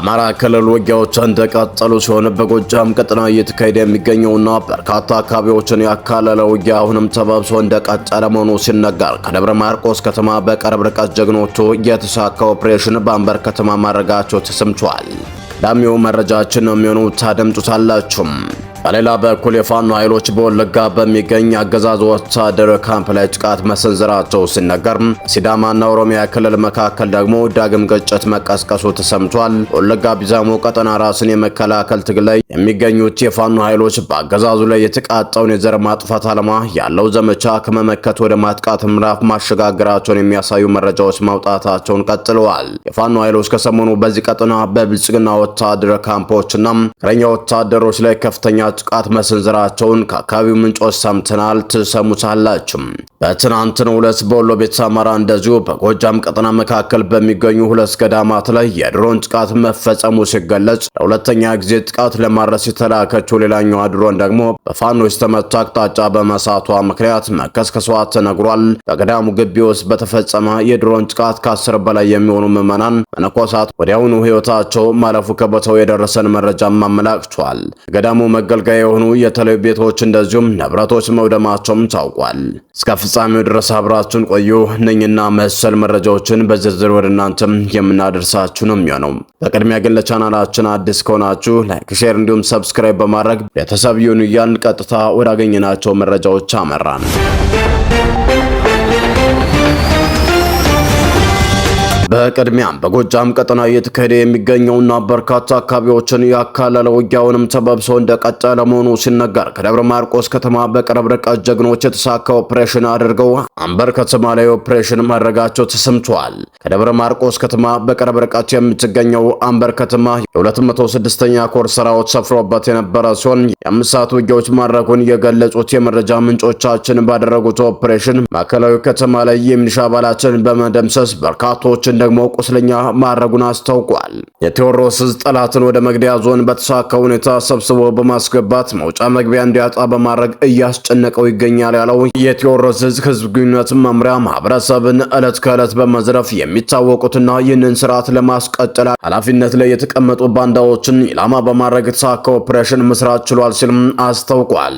በአማራ ክልል ውጊያዎች እንደቀጠሉ ሲሆን በጎጃም ቀጠና እየተካሄደ የሚገኘውና በርካታ አካባቢዎችን ያካለለ ውጊያ አሁንም ተባብሶ እንደቀጠለ መሆኑ ሲነገር ከደብረ ማርቆስ ከተማ በቅርብ ርቀት ጀግኖቹ የተሳካ ኦፕሬሽን በአንበር ከተማ ማድረጋቸው ተሰምቷል። ዳሚው መረጃችን ነው የሚሆነው፣ ታደምጡታላችሁ። በሌላ በኩል የፋኖ ኃይሎች በወለጋ በሚገኝ አገዛዝ ወታደር ካምፕ ላይ ጥቃት መሰንዘራቸው ሲነገር ሲዳማና ኦሮሚያ ክልል መካከል ደግሞ ዳግም ግጭት መቀስቀሱ ተሰምቷል። ወለጋ ቢዛሞ ቀጠና ራስን የመከላከል ትግል ላይ የሚገኙት የፋኖ ኃይሎች በአገዛዙ ላይ የተቃጣውን የዘር ማጥፋት ዓላማ ያለው ዘመቻ ከመመከት ወደ ማጥቃት ምዕራፍ ማሸጋገራቸውን የሚያሳዩ መረጃዎች ማውጣታቸውን ቀጥለዋል። የፋኖ ኃይሎች ከሰሞኑ በዚህ ቀጠና በብልጽግና ወታደር ካምፖችና እግረኛ ወታደሮች ላይ ከፍተኛ ጥቃት መሰንዘራቸውን ከአካባቢው ምንጮች ሰምተናል። ትሰሙታላችሁ። በትናንትናው ዕለት በወሎ ቤተ አማራ እንደዚሁ በጎጃም ቀጠና መካከል በሚገኙ ሁለት ገዳማት ላይ የድሮን ጥቃት መፈጸሙ ሲገለጽ ለሁለተኛ ጊዜ ጥቃት ለማድረስ የተላከችው ሌላኛዋ ድሮን ደግሞ በፋኖች ተመታ አቅጣጫ በመሳቷ ምክንያት መከስከሷ ተነግሯል። በገዳሙ ግቢ ውስጥ በተፈጸመ የድሮን ጥቃት ከ10 በላይ የሚሆኑ ምዕመናን መነኮሳት ወዲያውኑ ሕይወታቸው ማለፉ ከቦታው የደረሰን መረጃም አመላክቷል። ገዳሙ መገልገያ የሆኑ የተለያዩ ቤቶች እንደዚሁም ንብረቶች መውደማቸውም ታውቋል። እስከ ፍጻሜው ድረስ አብራችሁን ቆዩ። እነኝና መሰል መረጃዎችን በዝርዝር ወደ እናንተም የምናደርሳችሁ ነው የሚሆነው። በቅድሚያ ግን ለቻናላችን አዲስ ከሆናችሁ ላይክ፣ ሼር እንዲሁም ሰብስክራይብ በማድረግ ቤተሰብ ይሁኑ እያልን ቀጥታ ወዳገኘናቸው መረጃዎች አመራን። በቅድሚያም በጎጃም ቀጠና እየተካሄደ የሚገኘውና በርካታ አካባቢዎችን ያካለለ ውጊያውንም ተባብሶ እንደቀጠለ መሆኑ ሲነገር ከደብረ ማርቆስ ከተማ በቅርብ ርቀት ጀግኖች የተሳካ ኦፕሬሽን አድርገው አንበር ከተማ ላይ ኦፕሬሽን ማድረጋቸው ተሰምቷል። ከደብረ ማርቆስ ከተማ በቅርብ ርቀት የምትገኘው አንበር ከተማ የ206ኛ ኮር ሰራዊት ሰፍሮበት የነበረ ሲሆን የ5 ሰዓት ውጊያዎች ማድረጉን የገለጹት የመረጃ ምንጮቻችን ባደረጉት ኦፕሬሽን ማዕከላዊ ከተማ ላይ የሚሊሻ አባላትን በመደምሰስ በርካቶችን ደግሞ ቁስለኛ ማድረጉን አስታውቋል። የቴዎድሮስ ዕዝ ጠላትን ወደ መግደያ ዞን በተሳካ ሁኔታ ሰብስቦ በማስገባት መውጫ መግቢያ እንዲያጣ በማድረግ እያስጨነቀው ይገኛል ያለው የቴዎድሮስ ዕዝ ህዝብ ግንኙነት መምሪያ ማህበረሰብን ዕለት ከዕለት በመዝረፍ የሚታወቁትና ይህንን ስርዓት ለማስቀጠል ኃላፊነት ላይ የተቀመጡ ባንዳዎችን ኢላማ በማድረግ የተሳካ ኦፕሬሽን መስራት ችሏል ሲልም አስታውቋል።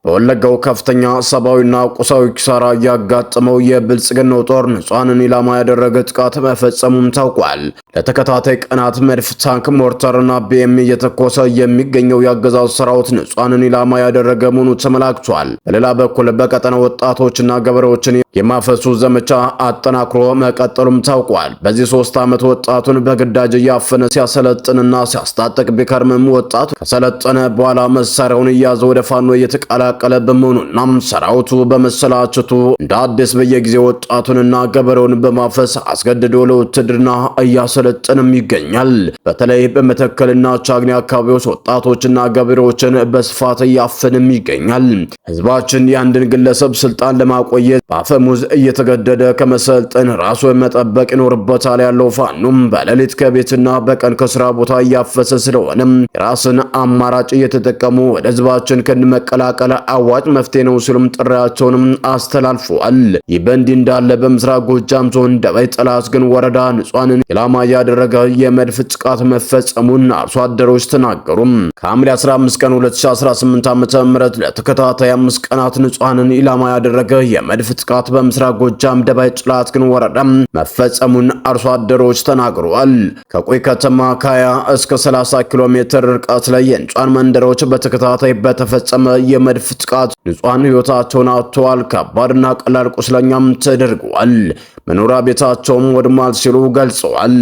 በወለጋው ከፍተኛ ሰብአዊና ቁሳዊ ኪሳራ ያጋጠመው የብልጽግናው ጦር ንጹሃንን ኢላማ ያደረገ ጥቃት መፈጸሙን ታውቋል። ለተከታታይ ቀናት መድፍ፣ ታንክ፣ ሞርተርና ቢኤም እየተኮሰ የሚገኘው የአገዛዙ ሰራዊት ንጹሃንን ኢላማ ያደረገ መሆኑ ተመላክቷል። በሌላ በኩል በቀጠናው ወጣቶችና ገበሬዎችን የማፈሱ ዘመቻ አጠናክሮ መቀጠሉም ታውቋል። በዚህ 3 ዓመት ወጣቱን በግዳጅ እያፈነ ሲያሰለጥንና ሲያስታጥቅ ቢከርምም ወጣቱ ከሰለጠነ በኋላ መሳሪያውን እያዘ ወደ ፋኖ እየተቀላቀለ በመሆኑና ሰራዊቱ በመሰላቸቱ እንደ አዲስ በየጊዜው ወጣቱንና ገበሬውን በማፈስ አስገድዶ ለውትድርና እያሰለጠንም ይገኛል። በተለይ በመተከልና ቻግኒ አካባቢዎች ወጣቶችና ገበሬዎችን በስፋት እያፈንም ይገኛል። ህዝባችን የአንድን ግለሰብ ስልጣን ለማቆየት በአፈሙዝ እየተገደደ ከመሰልጠን ራሱ መጠበቅ ይኖርበታል ያለው ፋኖም በሌሊት ከቤትና በቀን ከስራ ቦታ እያፈሰ ስለሆነም የራስን አማራጭ እየተጠቀሙ ወደ ህዝባችን ከመቀላቀል አዋጭ መፍትሄ ነው ሲሉም ጥሪያቸውንም አስተላልፈዋል። ይህ በእንዲህ እንዳለ በምስራቅ ጎጃም ዞን ደባይ ጠላት ግን ወረዳ ንጹሃንን ኢላማ ያደረገ የመድፍ ጥቃት መፈጸሙን አርሶ አደሮች ተናገሩ። ከሐምሌ 15 ቀን 2018 ዓ.ም ለተከታታይ 5 ቀናት ንጹሃንን ኢላማ ያደረገ የመድፍ ጥቃት በምስራቅ ጎጃም ደባይ ጠላት ግን ወረዳ መፈጸሙን አርሶ አደሮች ተናግረዋል። ከቆይ ከተማ ከ20 እስከ 30 ኪሎ ሜትር ርቀት ላይ የንጹሃን መንደሮች በተከታታይ በተፈጸመ የመድፍ ጥቃት ንጹሃን ህይወታቸውን አጥተዋል። ከባድና ቀላል ቁስለኛም ተደርገዋል። መኖሪያ ቤታቸውም ወድሟል ሲሉ ገልጸዋል።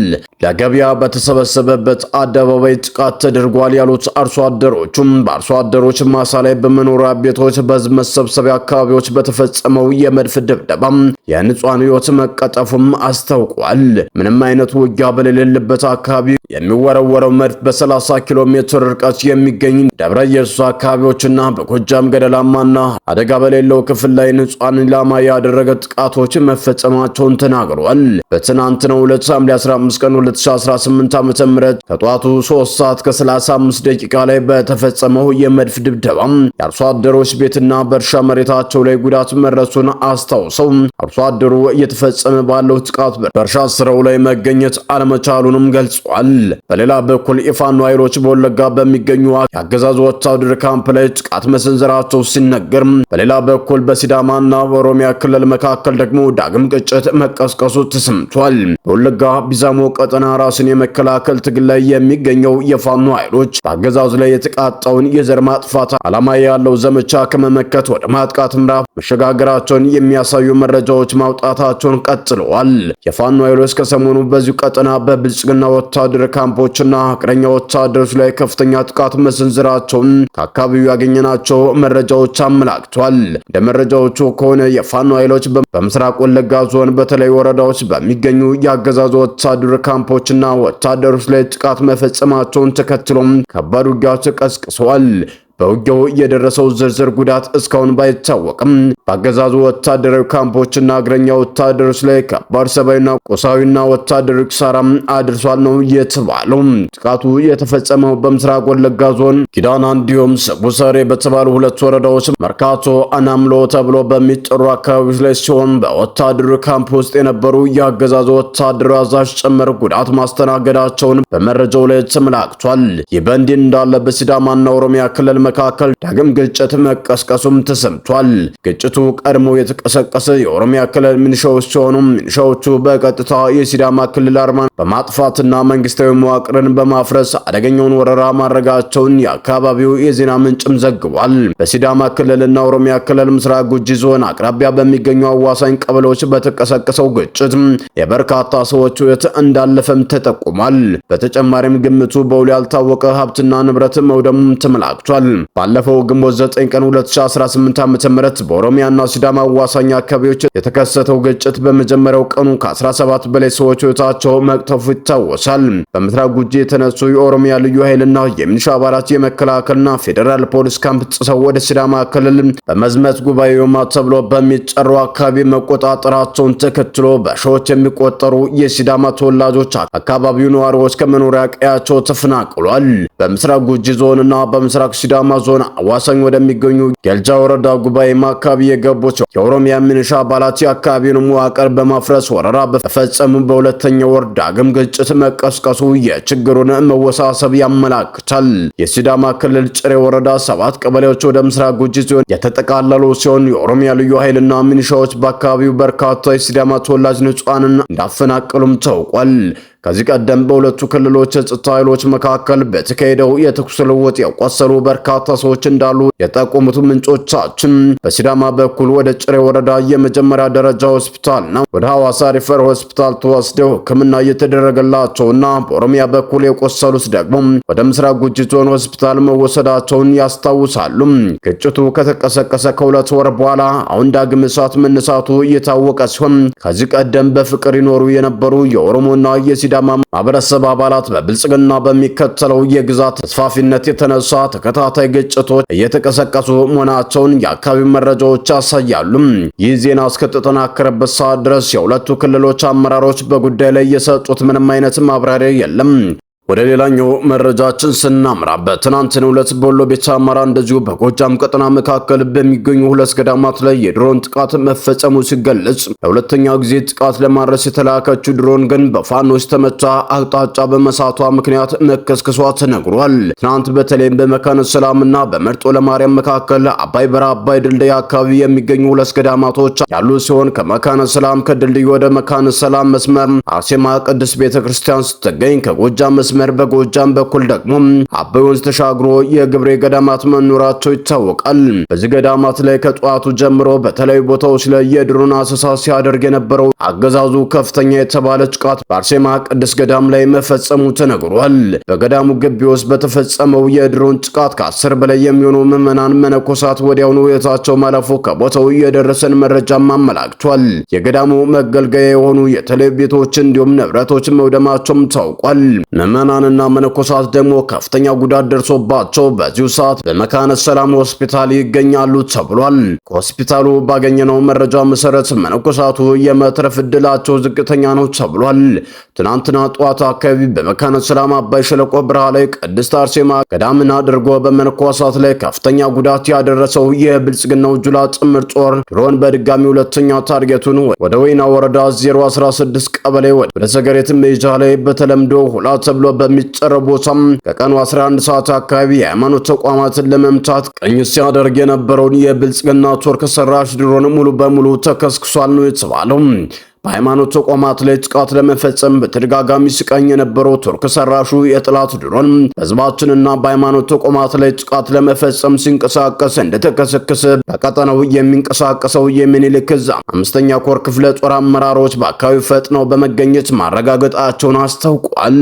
ለገበያ በተሰበሰበበት አደባባይ ጥቃት ተደርጓል ያሉት አርሶ አደሮቹም በአርሶ አደሮች ማሳ ላይ በመኖሪያ ቤቶች በህዝብ መሰብሰቢያ አካባቢዎች በተፈጸመው የመድፍ ድብደባም የንጹሃን ህይወት መቀጠፉም አስታውቋል። ምንም አይነት ውጊያ በሌለበት አካባቢ የሚወረወረው መድፍ በ30 ኪሎ ሜትር ርቀት የሚገኝ ደብረ ኢየሱስ አካባቢዎችና በጎጃም ገደላማና አደጋ በሌለው ክፍል ላይ ንጹሃን ኢላማ ያደረገ ጥቃቶች መፈጸማቸውን ተናግረዋል። በትናንትናው ዕለት ሐምሌ 15 ቀን 2018 ዓ.ም ከጧቱ 3 ሰዓት ከ35 ደቂቃ ላይ በተፈጸመው የመድፍ ድብደባ የአርሶ አደሮች ቤትና በእርሻ መሬታቸው ላይ ጉዳት መድረሱን አስታውሰው አርሶ አደሩ እየተፈጸመ ባለው ጥቃት በእርሻ ስራው ላይ መገኘት አለመቻሉንም ገልጿል። በሌላ በኩል የፋኖ ኃይሎች በወለጋ በሚገኙ የአገዛዙ ወታደር ካምፕ ላይ ጥቃት መሰንዘራቸው ሲነገር፣ በሌላ በኩል በሲዳማና በኦሮሚያ ክልል መካከል ደግሞ ዳግም ግጭት መቀስቀሱ ተሰምቷል። በወለጋ ቢዛሞ ቀጠና ራስን የመከላከል ትግል ላይ የሚገኘው የፋኖ ኃይሎች በአገዛዙ ላይ የተቃጣውን የዘር ማጥፋት ዓላማ ያለው ዘመቻ ከመመከት ወደ ማጥቃት ምዕራፍ መሸጋገራቸውን የሚያሳዩ መረጃዎች ማውጣታቸውን ቀጥለዋል። የፋኖ ኃይሎች ከሰሞኑ በዚሁ ቀጠና በብልጽግና ወታደር ካምፖችና እግረኛ ወታደሮች ላይ ከፍተኛ ጥቃት መሰንዘራቸውን ከአካባቢው ያገኘናቸው መረጃዎች አመላክቷል። እንደ መረጃዎቹ ከሆነ የፋኖ ኃይሎች በምስራቅ ወለጋ ዞን በተለይ ወረዳዎች በሚገኙ የአገዛዙ ወታደር ካምፖችና ወታደሮች ላይ ጥቃት መፈጸማቸውን ተከትሎም ከባድ ውጊያዎች ተቀስቅሰዋል። በውጊያው የደረሰው ዝርዝር ጉዳት እስካሁን ባይታወቅም በአገዛዙ ወታደራዊ ካምፖችና እግረኛ ወታደሮች ላይ ከባድ ሰብአዊና ቁሳዊና ወታደራዊ ኪሳራም አድርሷል ነው የተባለው። ጥቃቱ የተፈጸመው በምስራቅ ወለጋ ዞን ኪዳና እንዲሁም ሰቡሰሬ በተባሉ ሁለት ወረዳዎች መርካቶ አናምሎ ተብሎ በሚጠሩ አካባቢዎች ላይ ሲሆን በወታደራዊ ካምፕ ውስጥ የነበሩ የአገዛዙ ወታደራዊ አዛዥ ጭምር ጉዳት ማስተናገዳቸውን በመረጃው ላይ ተመላክቷል። ይህ በእንዲህ እንዳለ በሲዳማና ኦሮሚያ ክልል መካከል ዳግም ግጭት መቀስቀሱም ተሰምቷል። ግጭቱ ቀድሞ የተቀሰቀሰ የኦሮሚያ ክልል ሚሊሻዎች ሲሆኑ ሚሊሻዎቹ በቀጥታ የሲዳማ ክልል አርማን በማጥፋትና መንግስታዊ መዋቅርን በማፍረስ አደገኛውን ወረራ ማድረጋቸውን የአካባቢው የዜና ምንጭም ዘግቧል። በሲዳማ ክልልና ኦሮሚያ ክልል ምስራቅ ጉጂ ዞን አቅራቢያ በሚገኙ አዋሳኝ ቀበሌዎች በተቀሰቀሰው ግጭት የበርካታ ሰዎች ሕይወት እንዳለፈም ተጠቁሟል። በተጨማሪም ግምቱ በውል ያልታወቀ ሀብትና ንብረት መውደሙም ተመላክቷል። ባለፈው ግንቦት 9 ቀን 2018 ዓ.ም በኦሮሚያና ሲዳማ አዋሳኝ አካባቢዎች የተከሰተው ግጭት በመጀመሪያው ቀኑ ከ17 በላይ ሰዎች ሕይወታቸው መቅጠፉ ይታወሳል። በምስራቅ ጉጂ የተነሱ የኦሮሚያ ልዩ ኃይልና የሚሊሻ አባላት የመከላከልና ፌዴራል ፖሊስ ካምፕ ጥሰው ወደ ሲዳማ ክልል በመዝመት ጉባኤ ዮማ ተብሎ በሚጠራው አካባቢ መቆጣጠራቸውን ተከትሎ በሺዎች የሚቆጠሩ የሲዳማ ተወላጆች አካባቢው ነዋሪዎች ከመኖሪያ ቀያቸው ተፈናቅሏል። በምስራቅ ጉጂ ዞንና በምስራቅ ሲዳማ ዞን አዋሳኝ ወደሚገኙ ጌልጃ ወረዳ ጉባኤ አካባቢ የገቡት የኦሮሚያ ሚሊሻ አባላት የአካባቢውን መዋቅር በማፍረስ ወረራ በፈጸሙ በሁለተኛው ወር ዳግም ግጭት መቀስቀሱ የችግሩን መወሳሰብ ያመላክታል። የሲዳማ ክልል ጭሬ ወረዳ 7 ቀበሌዎች ወደ ምስራቅ ጉጂ ዞን የተጠቃለሉ ሲሆን የኦሮሚያ ልዩ ኃይልና ሚሊሻዎች በአካባቢው በርካታ የሲዳማ ተወላጅ ንጹሃንን እንዳፈናቀሉም ታውቋል። ከዚህ ቀደም በሁለቱ ክልሎች የጸጥታ ኃይሎች መካከል በተካሄደው የተኩስ ልውውጥ የቆሰሉ በርካታ ሰዎች እንዳሉ የጠቆሙት ምንጮቻችን በሲዳማ በኩል ወደ ጭሬ ወረዳ የመጀመሪያ ደረጃ ሆስፒታልና ወደ ሐዋሳ ሪፈር ሆስፒታል ተወስደው ሕክምና እየተደረገላቸውና በኦሮሚያ በኩል የቆሰሉት ደግሞ ወደ ምስራቅ ጉጂ ዞን ሆስፒታል መወሰዳቸውን ያስታውሳሉ። ግጭቱ ከተቀሰቀሰ ከሁለት ወር በኋላ አሁን ዳግም እሳት መነሳቱ እየታወቀ ሲሆን ከዚህ ቀደም በፍቅር ይኖሩ የነበሩ የኦሮሞና የሲዳማ ማህበረሰብ አባላት በብልጽግና በሚከተለው የግዛት ተስፋፊነት የተነሳ ተከታታይ ግጭቶች እየተቀሰቀሱ መሆናቸውን የአካባቢው መረጃዎች ያሳያሉ። ይህ ዜና እስከተጠናከረበት ሰዓት ድረስ የሁለቱ ክልሎች አመራሮች በጉዳይ ላይ የሰጡት ምንም አይነት ማብራሪያ የለም። ወደ ሌላኛው መረጃችን ስናምራ በትናንትናው ዕለት በወሎ ቤተ አማራ እንደዚሁ በጎጃም ቀጠና መካከል በሚገኙ ሁለት ገዳማት ላይ የድሮን ጥቃት መፈጸሙ ሲገለጽ ለሁለተኛው ጊዜ ጥቃት ለማድረስ የተላከችው ድሮን ግን በፋኖች ተመታ አቅጣጫ በመሳቷ ምክንያት መከስከሷ ተነግሯል። ትናንት በተለይም በመካነ ሰላምና በመርጦ ለማርያም መካከል አባይ በራ አባይ ድልድይ አካባቢ የሚገኙ ሁለት ገዳማቶች ያሉ ሲሆን ከመካነ ሰላም ከድልድይ ወደ መካነ ሰላም መስመር አርሴማ ቅዱስ ቤተክርስቲያን ስትገኝ ከጎጃም መስመር በጎጃም በኩል ደግሞ አባይ ወንዝ ተሻግሮ የግብሬ ገዳማት መኖራቸው ይታወቃል። በዚህ ገዳማት ላይ ከጧቱ ጀምሮ በተለያዩ ቦታዎች ላይ የድሮን አሰሳ ሲያደርግ የነበረው አገዛዙ ከፍተኛ የተባለ ጥቃት በአርሴማ ቅዱስ ገዳም ላይ መፈጸሙ ተነግሯል። በገዳሙ ግቢ ውስጥ በተፈጸመው የድሮን ጥቃት ከ10 በላይ የሚሆኑ ምዕመናን መነኮሳት ወዲያውኑ ሕይወታቸው ማለፉ ከቦታው የደረሰን መረጃም አመላክቷል። የገዳሙ መገልገያ የሆኑ የተለያዩ ቤቶች እንዲሁም ንብረቶች መውደማቸውም ታውቋል። ምዕመናንና መነኮሳት ደግሞ ከፍተኛ ጉዳት ደርሶባቸው በዚሁ ሰዓት በመካነ ሰላም ሆስፒታል ይገኛሉ ተብሏል። ከሆስፒታሉ ባገኘነው መረጃ መሰረት መነኮሳቱ የመትረፍ ዕድላቸው ዝቅተኛ ነው ተብሏል። ትናንትና ጠዋት አካባቢ በመካነ ሰላም አባይ ሸለቆ በረሃ ላይ ቅድስት አርሴማ ገዳምን አድርጎ በመነኮሳት ላይ ከፍተኛ ጉዳት ያደረሰው የብልጽግናው ጁላ ጥምር ጦር ድሮን በድጋሚ ሁለተኛ ታርጌቱን ወደ ወይና ወረዳ 016 ቀበሌ ወደ ሰገሬት ሜጃ ላይ በተለምዶ ሁላ ተብሎ በሚጠራው ቦታም ከቀኑ 11 ሰዓት አካባቢ የሃይማኖት ተቋማትን ለመምታት ቅኝት ሲያደርግ የነበረውን የብልጽግና ቱርክ ሰራሽ ድሮን ሙሉ በሙሉ ተከስክሷል ነው የተባለው። በሃይማኖት ተቋማት ላይ ጥቃት ለመፈጸም በተደጋጋሚ ሲቃኝ የነበረው ቱርክ ሰራሹ የጠላት ድሮን በህዝባችንና በሃይማኖት ተቋማት ላይ ጥቃት ለመፈጸም ሲንቀሳቀስ እንደተከሰከሰ በቀጠናው የሚንቀሳቀሰው የሚኒልክ ዕዝ 5ኛ ኮር ክፍለ ጦር አመራሮች በአካባቢው ፈጥነው በመገኘት ማረጋገጣቸውን አስታውቋል።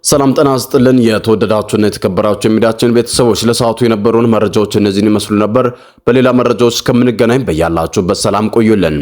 ሰላም ጤና ይስጥልን። የተወደዳችሁና የተከበራችሁ የሚዲያችን ቤተሰቦች ለሰዓቱ የነበሩን መረጃዎች እነዚህን ይመስሉ ነበር። በሌላ መረጃዎች እስከምንገናኝ በያላችሁበት ሰላም ቆዩልን።